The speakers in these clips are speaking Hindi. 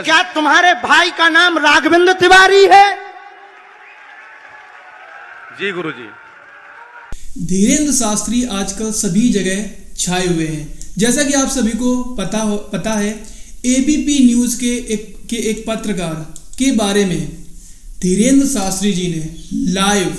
क्या तुम्हारे भाई का नाम राघवेंद्र तिवारी है? जी गुरुजी। धीरेन्द्र शास्त्री आजकल सभी जगह छाए हुए हैं। जैसा कि आप सभी को पता है, एबीपी न्यूज के एक पत्रकार के बारे में धीरेन्द्र शास्त्री जी ने लाइव,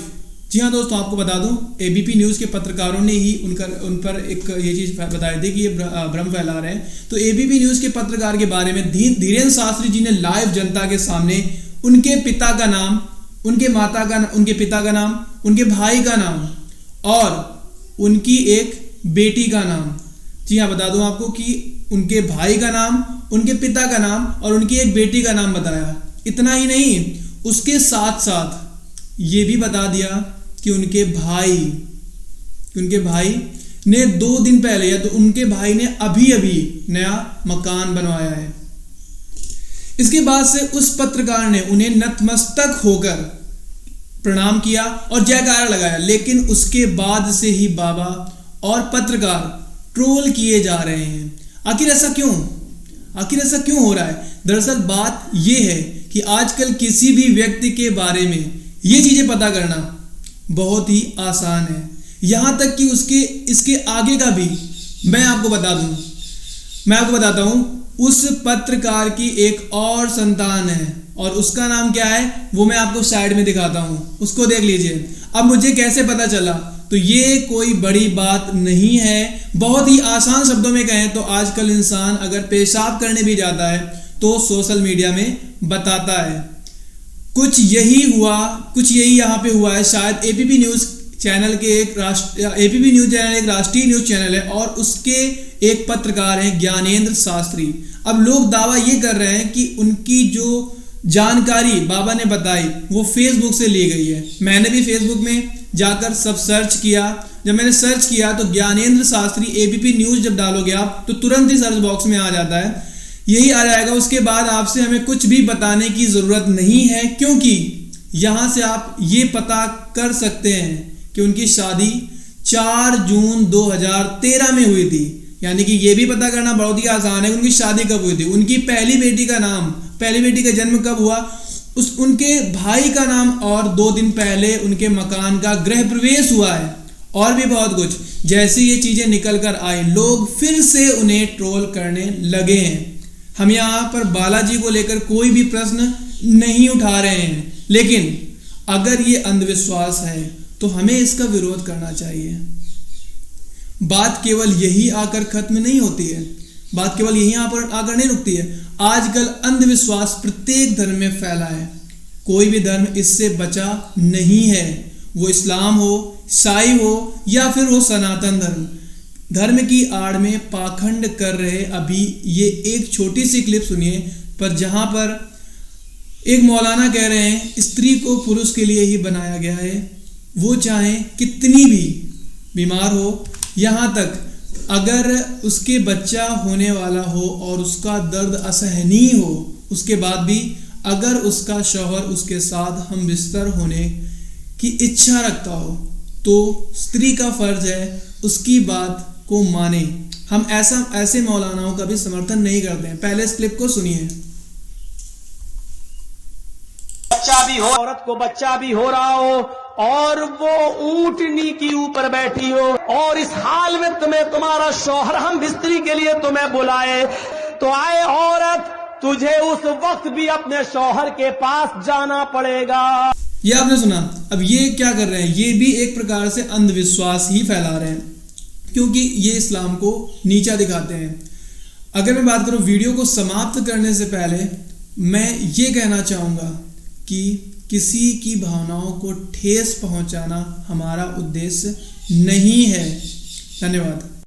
जी हाँ दोस्तों, आपको बता दूं, एबीपी न्यूज के पत्रकारों ने ही उन पर एक ये चीज बताई थी कि ये भ्रम फैला रहे हैं। तो एबीपी न्यूज के पत्रकार के बारे में धीरेन्द्र शास्त्री जी ने लाइव जनता के सामने उनके पिता का नाम, उनके पिता का नाम, उनके भाई का नाम और उनकी एक बेटी का नाम, जी हाँ बता दूं आपको कि उनके भाई का नाम, उनके पिता का नाम और उनकी एक बेटी का नाम बताया। इतना ही नहीं, उसके साथ साथ ये भी बता दिया कि उनके भाई ने 2 दिन पहले, या तो उनके भाई ने अभी नया मकान बनवाया है। इसके बाद से उस पत्रकार ने उन्हें नतमस्तक होकर प्रणाम किया और जयकारा लगाया। लेकिन उसके बाद से ही बाबा और पत्रकार ट्रोल किए जा रहे हैं। आखिर ऐसा क्यों हो रहा है? दरअसल बात यह है कि आजकल किसी भी व्यक्ति के बारे में ये चीजें पता करना बहुत ही आसान है। यहां तक कि इसके आगे का भी मैं आपको बताता हूं। उस पत्रकार की एक और संतान है और उसका नाम क्या है वो मैं आपको साइड में दिखाता हूं, उसको देख लीजिए। अब मुझे कैसे पता चला? तो ये कोई बड़ी बात नहीं है। बहुत ही आसान शब्दों में कहें तो आजकल इंसान अगर पेशाब करने भी जाता है तो सोशल मीडिया में बताता है। कुछ यही यहाँ पे हुआ है। शायद एबीपी न्यूज चैनल एक राष्ट्रीय न्यूज चैनल है और उसके एक पत्रकार हैं ज्ञानेंद्र शास्त्री। अब लोग दावा ये कर रहे हैं कि उनकी जो जानकारी बाबा ने बताई वो फेसबुक से ली गई है। मैंने भी फेसबुक में जाकर सब सर्च किया। जब मैंने सर्च किया तो ज्ञानेंद्र शास्त्री एबीपी न्यूज जब डालोगे आप तो तुरंत ही सर्च बॉक्स में आ जाता है, यही आ जाएगा। उसके बाद आपसे हमें कुछ भी बताने की जरूरत नहीं है, क्योंकि यहां से आप ये पता कर सकते हैं कि उनकी शादी 4 जून 2013 में हुई थी। यानी कि ये भी पता करना बहुत ही आसान है उनकी शादी कब हुई थी, उनकी पहली बेटी का जन्म कब हुआ, उनके भाई का नाम, और 2 दिन पहले उनके मकान का गृह प्रवेश हुआ है और भी बहुत कुछ। जैसे ये चीजें निकल कर आई, लोग फिर से उन्हें ट्रोल करने लगे हैं। हम यहाँ पर बालाजी को लेकर कोई भी प्रश्न नहीं उठा रहे हैं, लेकिन अगर ये अंधविश्वास है तो हमें इसका विरोध करना चाहिए। बात केवल यही आकर खत्म नहीं होती है, बात केवल यही आकर नहीं रुकती है। आजकल अंधविश्वास प्रत्येक धर्म में फैला है। कोई भी धर्म इससे बचा नहीं है, वो इस्लाम हो, ईसाई हो या फिर वो सनातन धर्म की आड़ में पाखंड कर रहे। अभी ये एक छोटी सी क्लिप सुनिए, पर जहां पर एक मौलाना कह रहे हैं स्त्री को पुरुष के लिए ही बनाया गया है, वो चाहे कितनी भी बीमार हो, यहां तक अगर उसके बच्चा होने वाला हो और उसका दर्द असहनीय हो, उसके बाद भी अगर उसका शौहर उसके साथ हम बिस्तर होने की इच्छा रखता हो तो स्त्री का फर्ज है उसकी बात को माने। हम ऐसे मौलानाओं का भी समर्थन नहीं करते हैं। पहले इस क्लिप को सुनिए। बच्चा भी हो, औरत को बच्चा भी हो रहा हो और वो ऊंटनी की ऊपर बैठी हो और इस हाल में तुम्हारा शौहर हम बिस्तरी के लिए तुम्हें बुलाए तो आए औरत, तुझे उस वक्त भी अपने शौहर के पास जाना पड़ेगा। ये आपने सुना। अब ये क्या कर रहे हैं? ये भी एक प्रकार से अंधविश्वास ही फैला रहे हैं, क्योंकि ये इस्लाम को नीचा दिखाते हैं। अगर मैं बात करूं वीडियो को समाप्त करने से पहले, मैं ये कहना चाहूंगा कि किसी की भावनाओं को ठेस पहुंचाना हमारा उद्देश्य नहीं है। धन्यवाद।